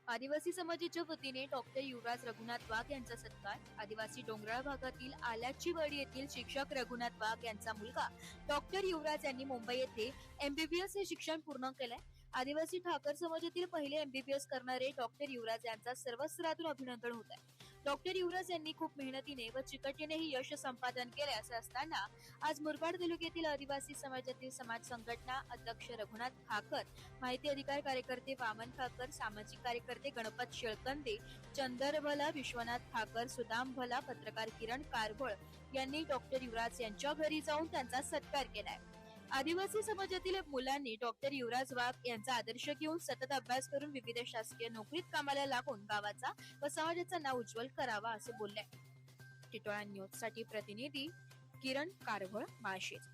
आदिवासी समाजाच्या वतीने डॉक्टर युवराज रघुनाथ वाघ यांचा सत्कार. आदिवासी डोंगराळ भागातील आल्याची वाडी येथील शिक्षक रघुनाथ वाघ यांचा मुलगा डॉक्टर युवराज यांनी मुंबई येथे एमबीबीएस हे शिक्षण पूर्ण केलंय. आदिवासी ठाकर समाजातील पहिले एमबीबीएस करणारे डॉक्टर युवराज यांचा सर्व स्तरातून अभिनंदन होत आहे. डॉक्टर युवराज यांनी खूप मेहनतीने व चिकटीने हे यश संपादन केले. असे असताना आज मुरबाड तालुक्यातील आदिवासी समाजातील समाज संघटना अध्यक्ष रघुनाथ ठाकर, माहिती अधिकार कार्यकर्ते वामन ठाकर, सामाजिक कार्यकर्ते गणपत शेळकंदे, चंदर भला, विश्वनाथ ठाकर, सुदाम भला, पत्रकार किरण कारभळ यांनी डॉक्टर युवराज यांच्या घरी जाऊन त्यांचा सत्कार केलाय. आदिवासी समाजातील मुलांनी डॉक्टर युवराज वाघ यांचा आदर्श घेऊन सतत अभ्यास करून विविध शासकीय नोकरीत कामाला लागून गावाचा व समाजाचा नाव उज्ज्वल करावा असे बोलले. टिटोळा न्यूज साठी प्रतिनिधी किरण कारभळ, माळशेज.